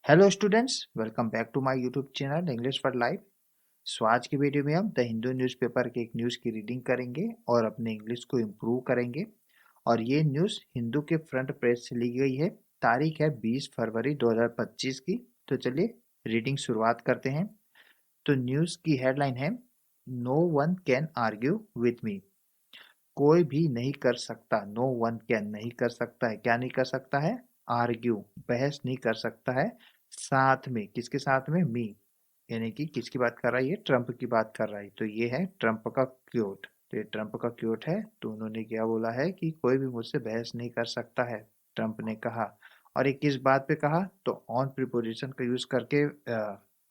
Hello students, welcome back to my YouTube channel English for life. So आज की video में हम the Hindu newspaper के एक न्यूज़ की रीडिंग करेंगे और अपने इंग्लिश को इम्प्रूव करेंगे। और ये न्यूज़ हिंदू के फ्रंट पेज से ली गई है। तारीख है 20 फरवरी 2025 की। तो चलिए रीडिंग शुरुआत करते हैं। तो न्यूज़ की हेडलाइन है, no one can argue with me. कोई भी नहीं कर सकता, नो वन कैन नहीं कर सकता है, क्या नहीं कर सकता है? आर्ग्यू, बहस नहीं कर सकता है साथ में, किसके साथ में? मी, यानी कि किसकी बात कर रहा है? ये ट्रंप की बात कर रहा है। तो ये है ट्रंप का क्योट। तो ये ट्रंप का क्योट है। तो उन्होंने क्या बोला है कि कोई भी मुझसे बहस नहीं कर सकता है, ट्रंप ने कहा। और ये किस बात पे कहा? तो ऑन प्रीपोजिशन का यूज करके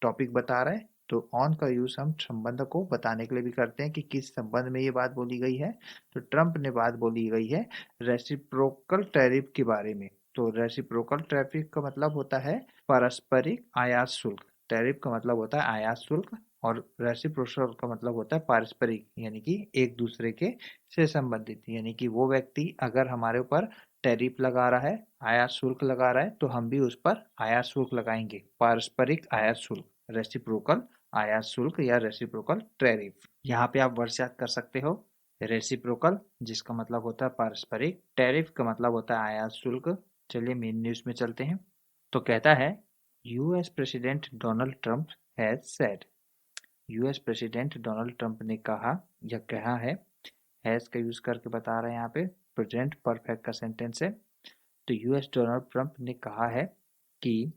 टॉपिक बता रहा है। तो ऑन का यूज हम संबंध को बताने के लिए भी करते हैं कि किस संबंध में ये बात बोली गई है। तो ट्रंप ने बात बोली गई है रेसिप्रोकल टैरिफ के बारे में। तो रेसिप्रोकल टैरिफ का मतलब होता है पारस्परिक आयात शुल्क। टैरिफ का मतलब होता है आयात शुल्क, और रेसिप्रोकल का मतलब होता है पारस्परिक, यानी कि एक दूसरे के से संबंधित। यानी कि वो व्यक्ति अगर हमारे ऊपर टैरिफ लगा रहा है, आयात शुल्क लगा रहा है, तो हम भी उस पर आयात शुल्क लगाएंगे, पारस्परिक आयात शुल्क, रेसिप्रोकल आयात शुल्क या रेसिप्रोकल टैरिफ। यहाँ पे आप वर्ड याद कर सकते हो, रेसिप्रोकल जिसका मतलब होता है पारस्परिक, टैरिफ का मतलब होता है आयात शुल्क। चलिए मेन न्यूज में चलते हैं। तो कहता है, US president Donald Trump has said. US president Donald Trump ने कहा या कहा है। हैज का यूज करके बता रहे हैं यहाँ पे, प्रेजेंट परफेक्ट का सेंटेंस है। तो यूएस डोनाल्ड ट्रंप ने कहा है कि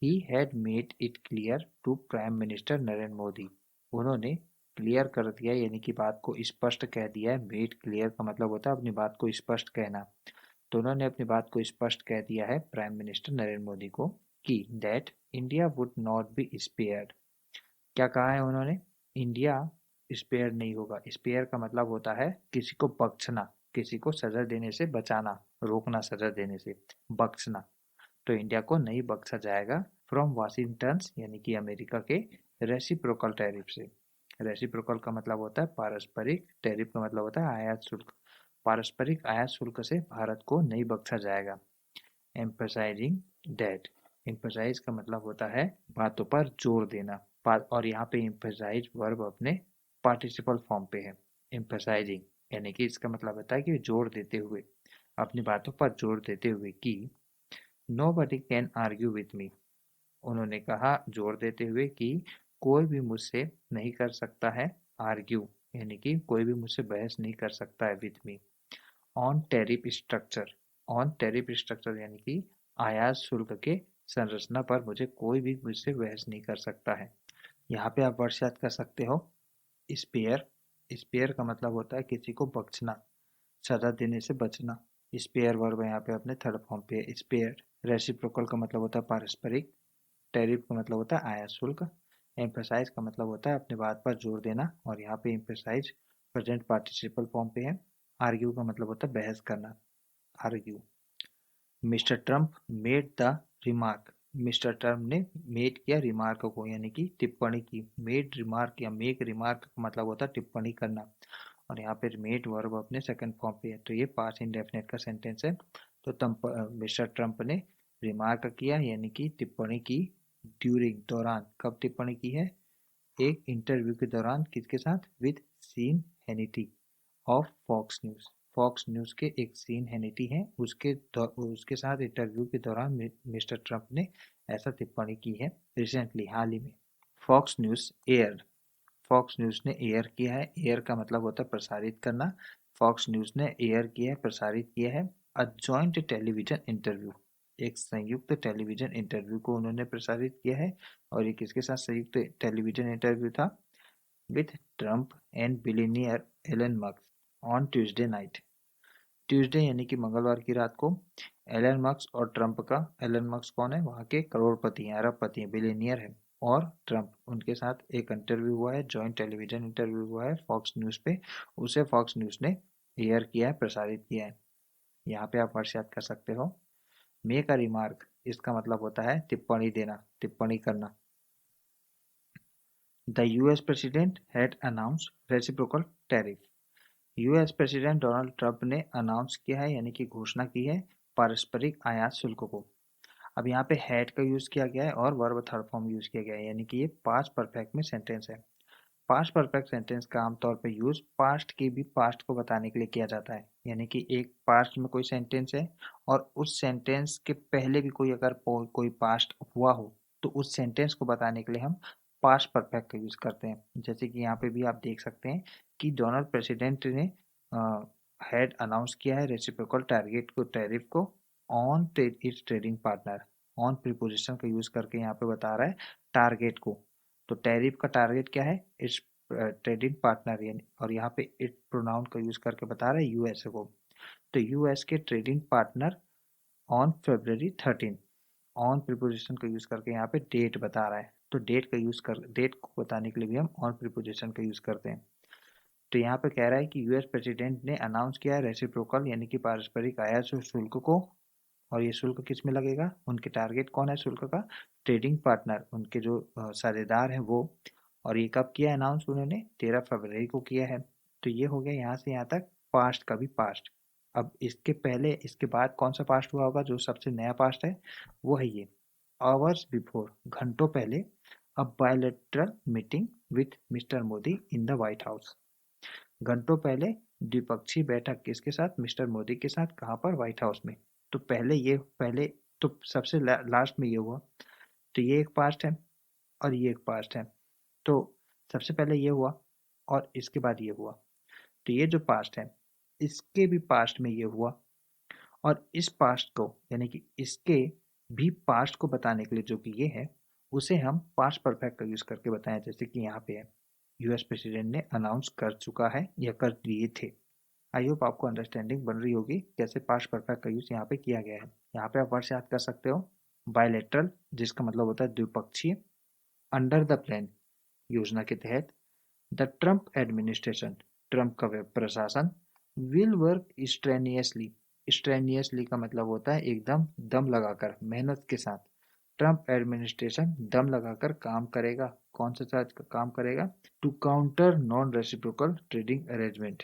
he had made it clear to prime minister Narendra Modi. उन्होंने क्लियर कर दिया, यानी कि बात को स्पष्ट कह दिया है। मेड क्लियर का मतलब होता है अपनी बात को स्पष्ट कहना। तो उन्होंने अपनी बात को स्पष्ट कह दिया है प्राइम मिनिस्टर नरेंद्र मोदी को कि that India would not be spared. क्या कहा है उन्होंने? इंडिया स्पेयर नहीं होगा। स्पेयर का मतलब होता है किसी को बख्शना, किसी को सजा देने से बचाना, रोकना सजा देने से, बख्शना। तो इंडिया को नहीं बख्शा जाएगा फ्रॉम वाशिंगटन, यानी कि अमेरिका के रेसिप्रोकल टैरिफ से। रेसिप्रोकल का मतलब होता है पारस्परिक, टैरिफ का मतलब होता है आयात शुल्क। पारस्परिक आयात शुल्क से भारत को नहीं बख्शा जाएगा। एम्फसाइजिंग दैट, एम्फसाइज का मतलब होता है बातों पर जोर देना। और यहाँ पे एम्फसाइज वर्ब अपने पार्टिसिपल फॉर्म पे है। एम्फसाइजिंग यानी कि इसका मतलब होता है कि जोर देते हुए, अपनी बातों पर जोर देते हुए कि नोबडी कैन आर्ग्यू विथ मी। उन्होंने कहा जोर देते हुए कि कोई भी मुझसे नहीं कर सकता है आर्ग्यू, यानी कि कोई भी मुझसे बहस नहीं कर सकता है with me. On tariff structure, on tariff structure यानी कि आयात शुल्क के संरचना पर मुझे कोई भी मुझसे बहस नहीं कर सकता है। यहाँ पे आप वर्ड याद कर सकते हो, स्पेयर। स्पेयर का मतलब होता है किसी को बख्शना, सजा देने से बचना। स्पेयर वर्ब यहाँ पे अपने थर्ड फॉर्म पे है, स्पेयर। रेसिप्रोकल का मतलब होता है पारस्परिक। टैरिफ का मतलब होता है आयात शुल्क। एम्फसाइज का मतलब होता है अपनी बात पर जोर देना, और यहाँ पे एम्फसाइज प्रेजेंट पार्टिसिपल फॉर्म पे है। आर्ग्यू का मतलब होता है बहस करना, argue. Mister Trump made the remark. Mister Trump ने मेड किया रिमार्क को, यानी कि टिप्पणी की। मेड रिमार्क या मेक रिमार्क का मतलब होता है टिप्पणी करना, और यहाँ पे मेड वर्ब अपने सेकंड फॉर्म पे है। तो ये पास्ट इंडेफिनिट का सेंटेंस है। तो मिस्टर ट्रंप ने रिमार्क किया, यानी कि टिप्पणी की। ड्यूरिंग, दौरान। कब टिप्पणी की है? एक इंटरव्यू के दौरान। किसके साथ? With Sean Hannity of Fox News. Fox News के एक सीन हैनिटी हैं, उसके साथ इंटरव्यू के दौरान मिस्टर ट्रंप ने ऐसा टिप्पणी की है रिसेंटली, हाल ही में। Fox News air, Fox News ने एयर किया है। एयर का मतलब होता है प्रसारित करना। फॉक्स न्यूज ने एयर किया है, प्रसारित किया है। अ जॉइंट टेलीविजन इंटरव्यू, एक संयुक्त टेलीविजन इंटरव्यू को उन्होंने प्रसारित किया है। और ये किसके साथ संयुक्त टेलीविजन इंटरव्यू था? With Trump and billionaire Elon Musk on Tuesday night. Tuesday यानी कि मंगलवार की रात को एलन मस्क और ट्रंप का, एलन मस्क कौन है? वहाँ के करोड़पति हैं, अरबपति हैं, बिलियनियर है। और ट्रंप, उनके साथ एक इंटरव्यू हुआ है, जॉइंट टेलीविजन इंटरव्यू हुआ है फॉक्स न्यूज पे। उसे फॉक्स न्यूज ने एयर किया है, प्रसारित किया है। यहाँ पे आप वर्ड याद कर सकते हो। मेक अ रिमार्क, इसका मतलब होता है टिप्पणी देना, टिप्पणी करना। The US president had announced reciprocal tariff. US president Donald Trump ने अनाउंस किया है, यानी कि घोषणा की है, पारस्परिक आयात शुल्क को। अब यहाँ पे हैड का यूज़ किया गया है और वर्ब थर्ड फॉर्म यूज़ किया गया है, यानी कि ये पास्ट परफेक्ट में सेंटेंस है। पास्ट परफेक्ट सेंटेंस का आमतौर पे यूज़ पास्ट के भी पास्ट को बताने के लिए किया जाता है, यानी कि एक पास्ट में कोई सेंटेंस है और उस सेंटेंस के पहले भी कोई अगर कोई पास्ट हुआ हो तो उस सेंटेंस को बताने के लिए हम पास्ट परफेक्ट का यूज़ करते हैं। जैसे कि यहाँ पे भी आप देख सकते हैं कि डोनाल्ड प्रेसिडेंट ने हैड अनाउंस किया है रेसिप्रोकल टारगेट को टैरिफ को on it's trading partner. On preposition का यूज़ करके यहाँ पे बता रहा है टारगेट को। तो टैरिफ का टारगेट क्या है? इट्स ट्रेडिंग पार्टनर, यानी और यहाँ पे इट प्रोनाउन का यूज करके बता रहा है यूएसए को। तो यूएस के trading partner on February 13। On preposition का यूज करके यहाँ पे डेट बता रहा है, तो डेट को बताने के लिए भी हम ऑन प्रीपोजिशन का यूज करते हैं। तो यहाँ पे कह रहा है कि यूएस प्रेसिडेंट ने अनाउंस किया है रेसिप्रोकल यानी कि पारस्परिक आयात शुल्क को। और ये शुल्क किस में लगेगा? उनके टारगेट कौन है शुल्क का? ट्रेडिंग पार्टनर, उनके जो साझेदार हैं वो। और ये कब किया अनाउंस उन्होंने? 13 फरवरी को किया है। तो ये हो गया यहाँ से यहाँ तक पास्ट का भी पास्ट। अब इसके पहले इसके बाद कौन सा पास्ट हुआ होगा जो सबसे नया पास्ट है? वो है ये आवर्स बिफोर, घंटों पहले a bilateral meeting with mister Modi in the White House. घंटों पहले द्विपक्षीय बैठक किसके साथ? मिस्टर मोदी के साथ। कहाँ पर? व्हाइट हाउस में। तो पहले तो सबसे लास्ट में ये हुआ, तो ये एक पास्ट है और ये एक पास्ट है। तो सबसे पहले ये हुआ और इसके बाद ये हुआ, तो ये जो पास्ट है इसके भी पास्ट में ये हुआ। और इस पास्ट को यानी कि इसके भी पास्ट को बताने के लिए जो कि ये है उसे हम पास्ट परफेक्ट का यूज करके बताएं। जैसे कि यहाँ पे है यूएस प्रेसिडेंट ने अनाउंस कर चुका है या कर दिए थे। आई होप आपको अंडरस्टैंडिंग बन रही होगी कैसे पास्ट परफेक्ट का यूज यहाँ पे किया गया है। यहाँ पे आप वर्ड्स याद कर सकते हो। बायलैटरल जिसका मतलब होता है द्विपक्षीय। अंडर द प्लान योजना के तहत। द ट्रंप एडमिनिस्ट्रेशन ट्रंप का प्रशासन। Will work स्ट्रेनियसली। स्ट्रेनियसली का मतलब होता है एकदम दम लगाकर, मेहनत के साथ। ट्रंप एडमिनिस्ट्रेशन दम लगाकर काम करेगा। कौन सा साथ काम करेगा? To counter non reciprocal trading arrangement.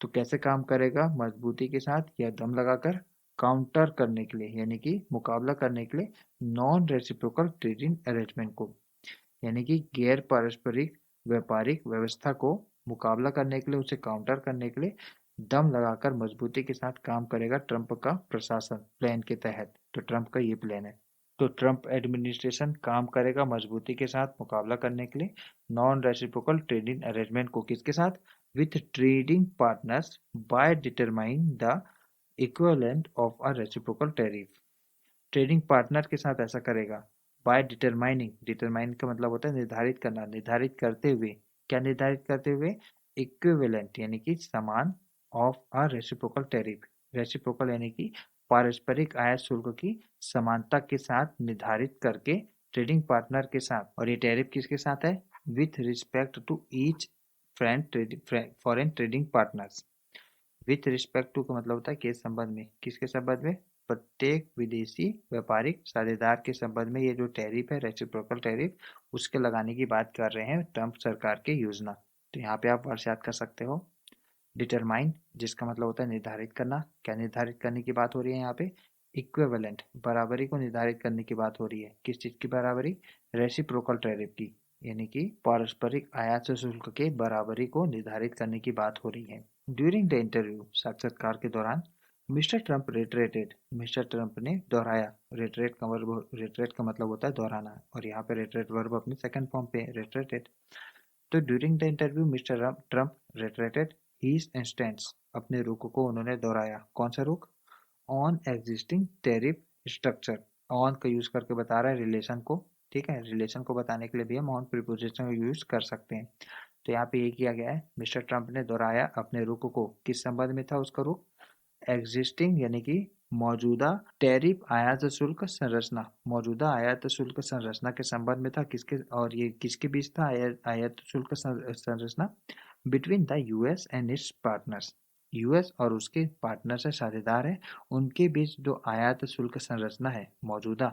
तो कैसे काम करेगा? मजबूती के साथ या दम लगाकर। काउंटर करने के लिए यानी कि मुकाबला करने के लिए नॉन रेसिप्रोकल ट्रेडिंग अरेंजमेंट को, यानी कि गैर पारस्परिक व्यापारिक व्यवस्था को मुकाबला करने के लिए, उसे काउंटर करने के लिए दम लगाकर मजबूती के साथ काम करेगा ट्रंप का प्रशासन प्लान के तहत। तो ट्रंप का ये प्लान है। तो ट्रंप एडमिनिस्ट्रेशन काम करेगा मजबूती के साथ मुकाबला करने के लिए नॉन रेसिप्रोकल ट्रेडिंग अरेंजमेंट को किसके साथ? With trading partners by determine the equivalent of a reciprocal tariff. Trading partner के साथ ऐसा करेगा बाय डिटरमाइनिंग। डिटरमाइन का मतलब होता है निर्धारित करना, निर्धारित करते हुए। क्या निर्धारित करते हुए? इक्विवेलेंट यानी कि समान of a reciprocal tariff. Reciprocal यानी कि पारस्परिक आयात शुल्क की समानता के साथ निर्धारित करके ट्रेडिंग पार्टनर के साथ। और ये टैरिफ किसके साथ है? With respect to each foreign trading partners. With respect to का मतलब होता है किस संबंध में? किसके संबंध में? प्रत्येक विदेशी व्यापारिक साझेदार के संबंध में ये जो टैरिफ है रेसिप्रोकल टैरिफ उसके लगाने की बात कर रहे हैं ट्रंप सरकार की योजना। तो यहाँ पे आप वर्ड याद कर सकते हो। डिटरमाइन जिसका मतलब होता है निर्धारित करना। क्या निर्धारित करने की बात हो रही है यहाँ पे? इक्विवेलेंट बराबरी को निर्धारित करने की बात हो रही है। किस चीज की बराबरी? रेसिप्रोकल टैरिफ की, यानी कि पारस्परिक आयात शुल्क के बराबरी को निर्धारित करने की बात हो रही है। ड्यूरिंग द इंटरव्यू साक्षात्कार के दौरान मिस्टर ट्रंप रेटरेटेड, मिस्टर ट्रंप ने दोहराया। रेटरेट का मतलब होता है दोहराना और यहाँ पे रेटरेट वर्ब अपनी सेकंड फॉर्म पे रेटरेटेड। तो during the interview mister Trump reiterated his instance, अपने रुख को उन्होंने दोहराया। कौन सा रुख? On existing tariff structure. On का यूज करके बता रहा है रिलेशन को। ठीक है, रिलेशन को बताने के लिए भी हम ऑन प्रीपोजिशन का यूज कर सकते हैं। तो यहाँ पे ये किया गया है, मिस्टर ट्रंप ने दोहराया अपने रुख को। किस संबंध में था उसका रुख? एग्जिस्टिंग यानी कि मौजूदा टैरिफ आयात शुल्क संरचना, मौजूदा आयात शुल्क संरचना के संबंध में था। किसके और ये किसके बीच था आयात शुल्क संरचना? Between the US and it's partners. US और उसके पार्टनर से साझेदार है उनके बीच जो आयात शुल्क संरचना है मौजूदा,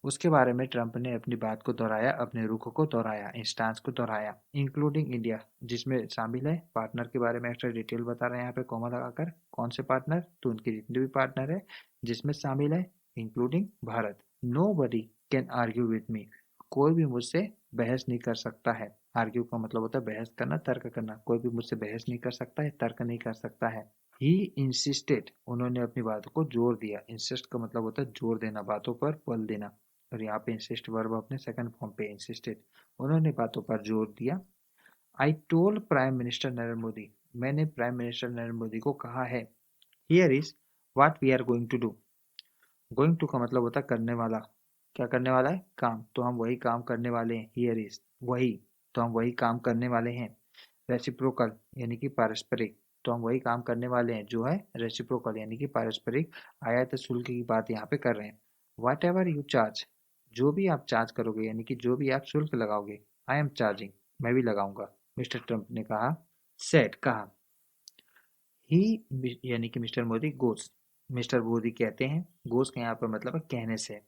उसके बारे में ट्रंप ने अपनी बात को दोहराया, अपने रुख को दोहराया, इंस्टांस को दोहराया। इंक्लूडिंग इंडिया जिसमें शामिल है। पार्टनर के बारे में एक्स्ट्रा डिटेल बता रहे हैं यहाँ पे कॉमा लगाकर। कौन से पार्टनर? तो उनके जितने भी पार्टनर है जिसमें शामिल है including Bharat. Nobody can argue with me. कोई भी मुझसे बहस नहीं कर सकता है। आर्ग्यू का मतलब होता है बहस करना, तर्क करना। कोई भी मुझसे बहस नहीं कर सकता है, तर्क नहीं कर सकता है। ही इंसिस्टेड, उन्होंने अपनी बातों को जोर दिया। इंसिस्ट का मतलब होता है जोर देना, बातों पर बल देना। और यहाँ पे इंसिस्ट वर्ब अपने सेकंड फॉर्म पे इंसिस्टेड, उन्होंने बातों पर जोर दिया। I told prime minister Narendra Modi, मैंने प्राइम मिनिस्टर नरेंद्र मोदी को कहा है। Here is what we are going to do. Going to का मतलब होता है करने वाला। क्या करने वाला है? काम। तो हम वही काम करने वाले हैं। हियर इज वही, तो हम वही काम करने वाले हैं। रेसिप्रोकल यानी कि पारस्परिक, तो हम वही काम करने वाले हैं जो है रेसिप्रोकल यानी कि पारस्परिक। आयात शुल्क की बात यहाँ पे कर रहे हैं। वाट एवर यू चार्ज, जो भी आप चार्ज करोगे यानी कि जो भी आप शुल्क लगाओगे। आई एम चार्जिंग, मैं भी लगाऊंगा, मिस्टर ट्रंप ने कहा। सेट कहा। ही यानी कि मिस्टर मोदी गोस, मिस्टर मोदी कहते हैं। गोस का यहाँ पर मतलब है कहने से।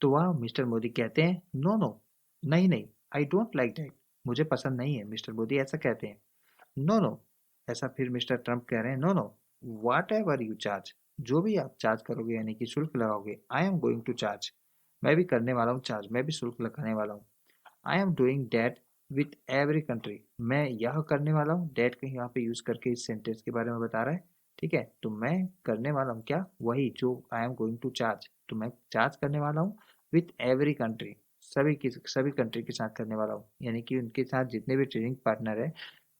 तो वह मिस्टर मोदी कहते हैं नो नो, नहीं नहीं, आई डोंट लाइक दैट, मुझे पसंद नहीं है। मिस्टर मोदी ऐसा कहते हैं। नो नो, ऐसा फिर मिस्टर ट्रंप कह रहे हैं no no, whatever you charge, जो भी आप चार्ज करोगे यानी कि शुल्क लगाओगे। I am going to charge, मैं भी करने वाला हूँ चार्ज, मैं भी शुल्क लगाने वाला हूँ। I am doing that with every country, मैं यह करने वाला हूँ। दैट को यहाँ पे यूज करके इस सेंटेंस के बारे में बता रहा है। ठीक है, तो मैं करने वाला हूँ क्या? वही जो I am going to charge, तो मैं चार्ज करने वाला हूँ विथ एवरी कंट्री, सभी कंट्री के साथ करने वाला हूँ। यानी कि उनके साथ जितने भी ट्रेडिंग पार्टनर है,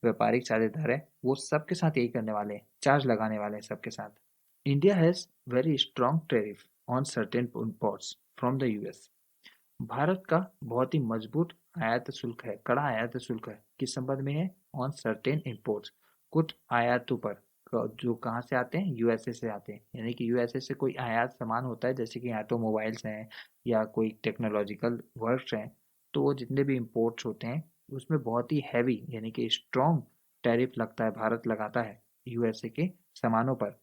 व्यापारिक साझेदार है, वो सबके साथ यही करने वाले हैं, चार्ज लगाने वाले हैं सबके साथ। India has very strong tariff on certain imports from the US, Bharat का बहुत ही मजबूत आयात शुल्क है, कड़ा आयात शुल्क है। किस संबंध में है? ऑन सर्टेन इम्पोर्ट्स, कुछ आयातों पर, जो कहाँ से आते हैं? यूएसए से आते हैं। यानी कि यूएसए से कोई आयात सामान होता है, जैसे कि ऑटोमोबाइल्स हैं या कोई टेक्नोलॉजिकल वर्क्स हैं, तो वो जितने भी इम्पोर्ट्स होते हैं उसमें बहुत ही हैवी यानी कि स्ट्रॉन्ग टैरिफ लगता है, भारत लगाता है यूएसए के सामानों पर।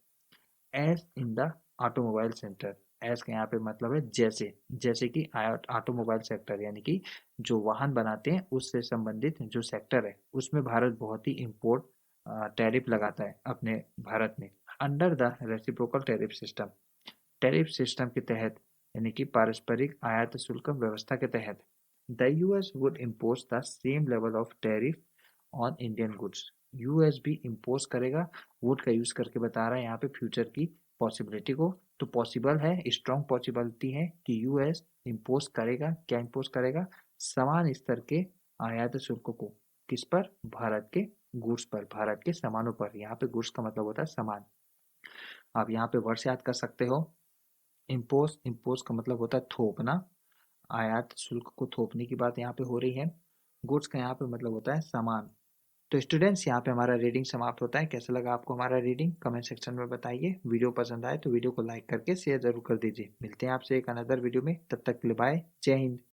As in the automobile sector, as का यहाँ पे मतलब है जैसे, जैसे कि ऑटोमोबाइल सेक्टर यानी कि जो वाहन बनाते हैं उससे संबंधित जो सेक्टर है, उसमें भारत बहुत ही इम्पोर्ट टैरिफ लगाता है अपने भारत में। Under the reciprocal tariff system, tariff system के तहत यानी कि पारस्परिक आयात शुल्क व्यवस्था के तहत, the US would impose the same level of tariff on Indian goods, US भी इम्पोज करेगा। वुड का यूज करके बता रहा है यहाँ पे फ्यूचर की पॉसिबिलिटी को। तो पॉसिबल है, स्ट्रॉन्ग पॉसिबिलिटी है कि यूएस इम्पोज करेगा। क्या इम्पोज करेगा? समान स्तर के आयात शुल्क को। किस पर? भारत के गुड्स पर, भारत के सामानों पर। यहाँ पे गुड्स का मतलब होता है सामान। आप यहाँ पे वर्ड्स याद कर सकते हो। इम्पोज, इम्पोज का मतलब होता है थोपना, आयात शुल्क को थोपने की बात यहाँ पे हो रही है। गुड्स का यहाँ पे मतलब होता है सामान। तो स्टूडेंट्स, यहाँ पे हमारा रीडिंग समाप्त होता है। कैसा लगा आपको हमारा रीडिंग? कमेंट सेक्शन में बताइए। वीडियो पसंद आए तो वीडियो को लाइक करके शेयर जरूर कर दीजिए। मिलते हैं आपसे एक अनदर वीडियो में, तब तक के लिए बाय, जय हिंद।